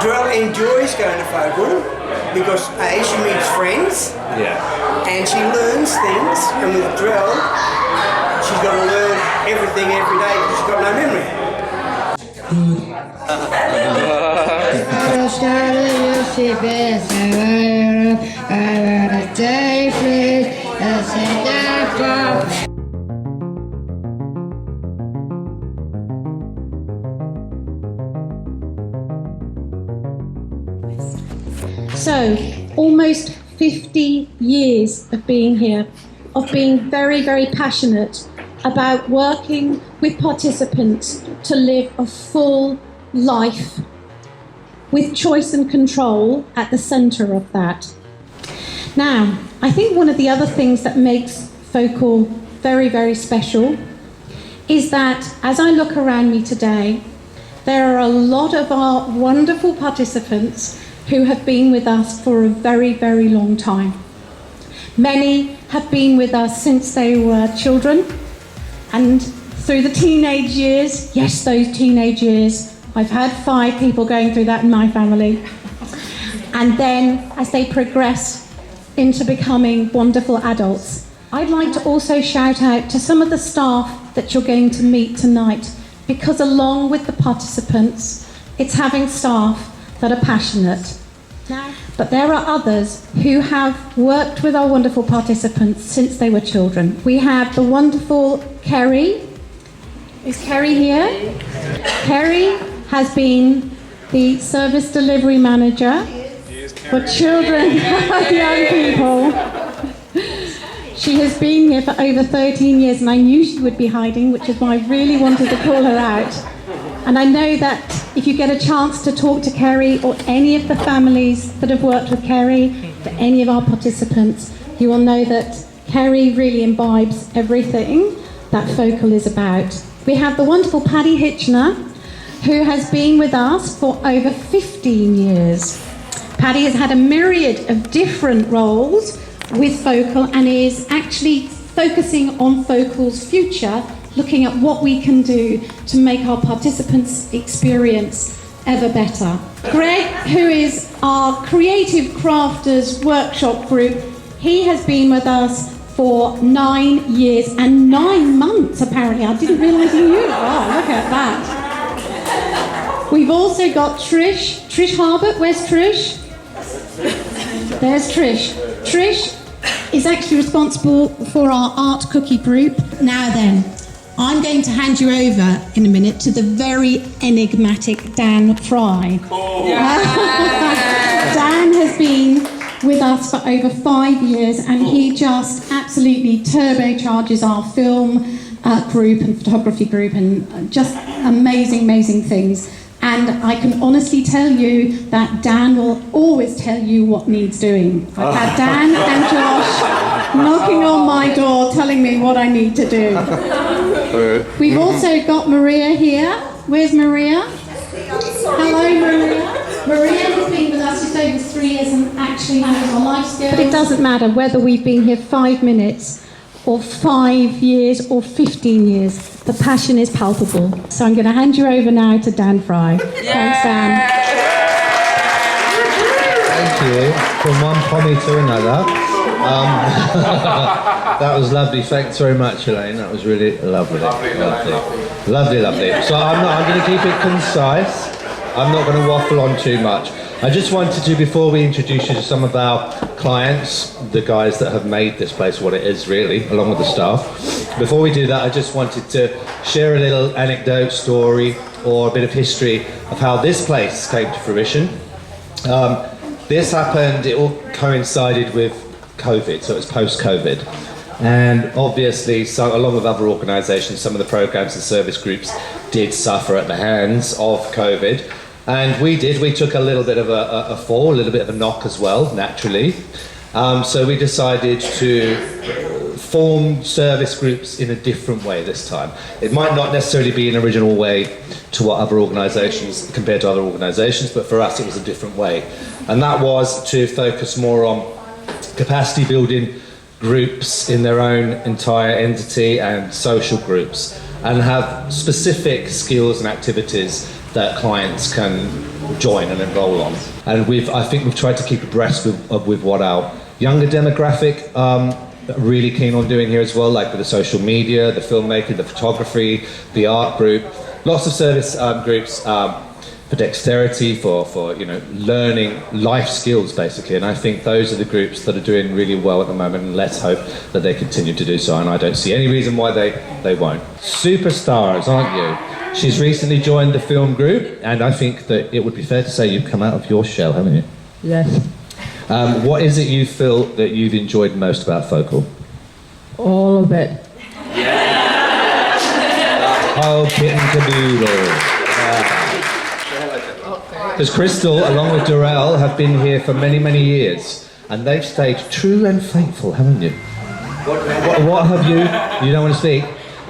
Drell enjoys going to Focal because A, she meets friends, and she learns things, and with Drell, she's got to learn everything every day because she's got no memory. So, almost 50 years of being here, of being very, very passionate about working with participants to live a full life with choice and control at the centre of that. Now, I think one of the other things that makes Focal very, very special is that as I look around me today, there are a lot of our wonderful participants who have been with us for a very, very long time. Many have been with us since they were children, and through the teenage years, yes, those teenage years, I've had 5 people going through that in my family. And then as they progress into becoming wonderful adults, I'd like to also shout out to some of the staff that you're going to meet tonight, because along with the participants, it's having staff that are passionate. But there are others who have worked with our wonderful participants since they were children. We have the wonderful Kerry. Is Kerry here? Kerry has been the service delivery manager for children and young people. She has been here for over 13 years, and I knew she would be hiding, which is why I really wanted to call her out. And I know that if you get a chance to talk to Kerry or any of the families that have worked with Kerry, to any of our participants, you will know that Kerry really imbibes everything that Focal is about. We have the wonderful Paddy Hitchener, who has been with us for over 15 years. Paddy has had a myriad of different roles with Focal and is actually focusing on Focal's future, looking at what we can do to make our participants' experience ever better. Greg, who is our Creative Crafters Workshop Group, he has been with us for 9 years and 9 months, apparently. I didn't realise you knew that. Wow, look at that. We've also got Trish Harbert. Where's Trish? There's Trish. Trish is actually responsible for our art cookie group. Now then, I'm going to hand you over in a minute to the very enigmatic Dan Fry. Oh. Dan has been with us for over 5 years, and he just absolutely turbocharges our film group and photography group, and just amazing, amazing things. And I can honestly tell you that Dan will always tell you what needs doing. I've had Dan and Josh knocking on my door telling me what I need to do. We've also got Maria here. Where's Maria? Hello, Maria. Maria has been with us just over 3 years and actually knows our life skills. But it doesn't matter whether we've been here 5 minutes or 5 years or 15 years. The passion is palpable. So I'm going to hand you over now to Dan Fry. Thanks, Dan. Thank you. From one pommy to another. That was lovely. Thanks very much, Elaine. That was really lovely. Lovely. So I'm going to keep it concise. I'm not going to waffle on too much. I just wanted to, before we introduce you to some of our clients, the guys that have made this place what it is really, along with the staff, before we do that, I just wanted to share a little anecdote, story, or a bit of history of how this place came to fruition. This happened, it all coincided with COVID, so it was post-COVID. And obviously, so, along with other organisations, some of the programmes and service groups did suffer at the hands of COVID. And we took a little bit of a fall, a little bit of a knock as well, naturally. So we decided to form service groups in a different way this time. It might not necessarily be an original way to what other organisations, compared to other organisations, but for us it was a different way. And that was to focus more on capacity building groups in their own entire entity and social groups, and have specific skills and activities that clients can join and enroll on. And I think we've tried to keep abreast with what our younger demographic really keen on doing here as well, like with the social media, the filmmaking, the photography, the art group, lots of service groups for dexterity, for learning life skills basically. And I think those are the groups that are doing really well at the moment, and let's hope that they continue to do so, and I don't see any reason why they won't. Superstars, aren't you? She's recently joined the film group, and I think that it would be fair to say you've come out of your shell, haven't you? Yes. What is it you feel that you've enjoyed most about Focal? All of it. Oh, kit and caboodle. Because Crystal, along with Darrell, have been here for many, many years, and they've stayed true and faithful, haven't you? What have you? You don't want to speak?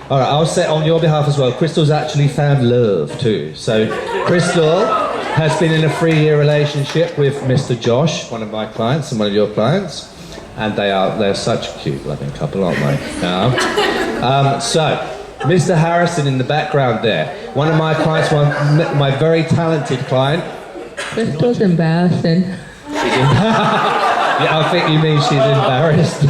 All right, I'll say on your behalf as well. Crystal's actually found love too. So, Crystal has been in a 3-year relationship with Mr. Josh, one of my clients and one of your clients, and they're such a cute, loving couple, aren't they? So. Mr. Harrison in the background there. One of my clients, my very talented client. Crystal's embarrassing. Yeah, I think you mean she's embarrassed.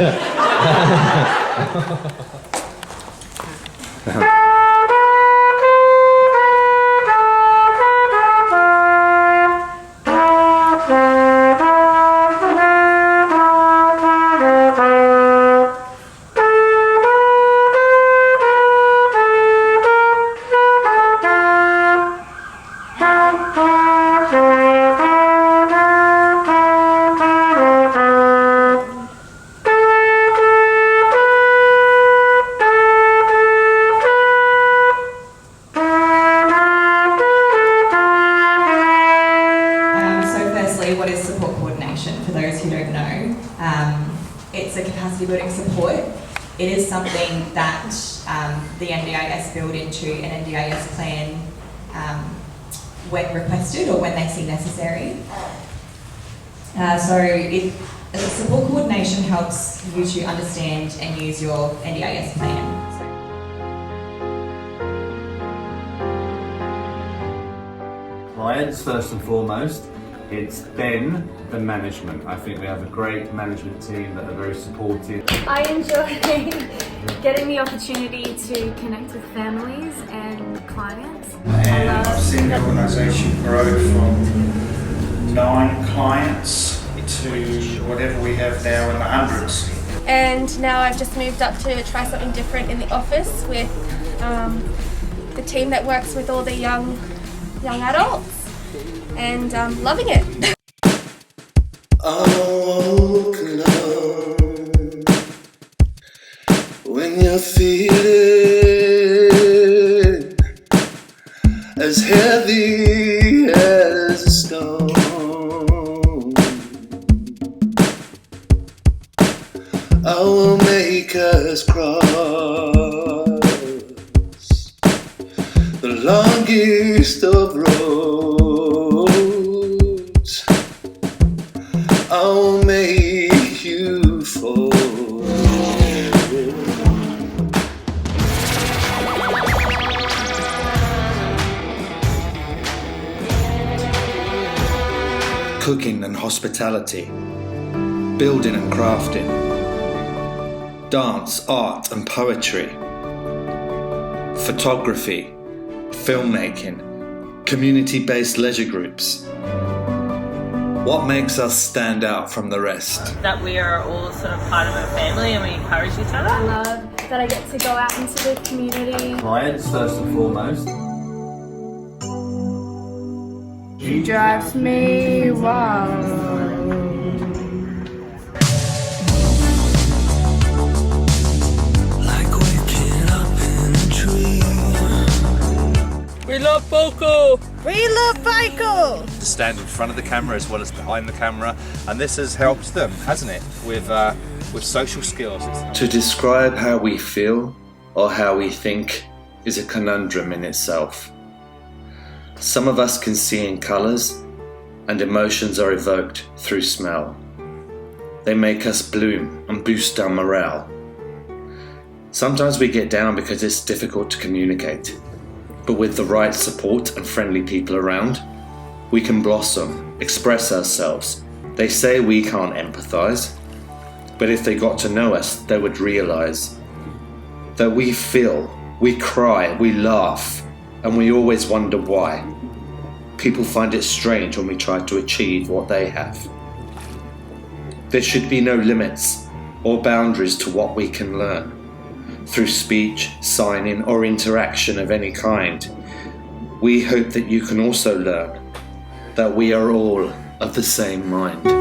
What is support coordination? For those who don't know, it's a capacity building support. It is something that the NDIS build into an NDIS plan when requested or when they see necessary. Support coordination helps you to understand and use your NDIS plan. Clients first and foremost. It's then the management. I think we have a great management team that are very supportive. I enjoy getting the opportunity to connect with families and clients. And I've seen the organisation grow from 9 clients to whatever we have now in the hundreds. And now I've just moved up to try something different in the office with the team that works with all the young adults. And I'm loving it. Oh, alone when you're feeling as heavy as a stone. I will make us cross the longest of roads. I'll make you fall. Cooking and hospitality, building and crafting, dance, art and poetry, photography, filmmaking, community-based leisure groups. What makes us stand out from the rest? That we are all sort of part of a family and we encourage each other. I love that I get to go out into the community. Clients first and foremost. She drives me wild. We love Focal! We love Focal! To stand in front of the camera as well as behind the camera, and this has helped them, hasn't it, with social skills. To describe how we feel or how we think is a conundrum in itself. Some of us can see in colours, and emotions are evoked through smell. They make us bloom and boost our morale. Sometimes we get down because it's difficult to communicate. But with the right support and friendly people around, we can blossom, express ourselves. They say we can't empathise, but if they got to know us, they would realise that we feel, we cry, we laugh, and we always wonder why. People find it strange when we try to achieve what they have. There should be no limits or boundaries to what we can learn. Through speech, signing, or interaction of any kind, we hope that you can also learn that we are all of the same mind.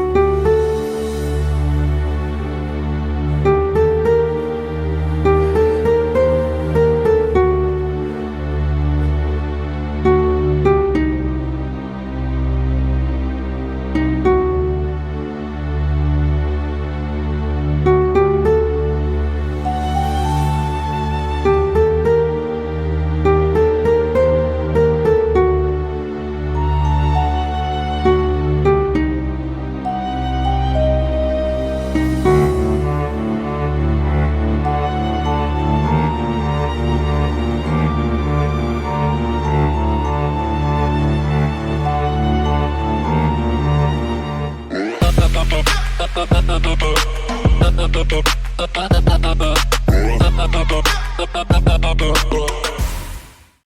Ba-ba-ba-ba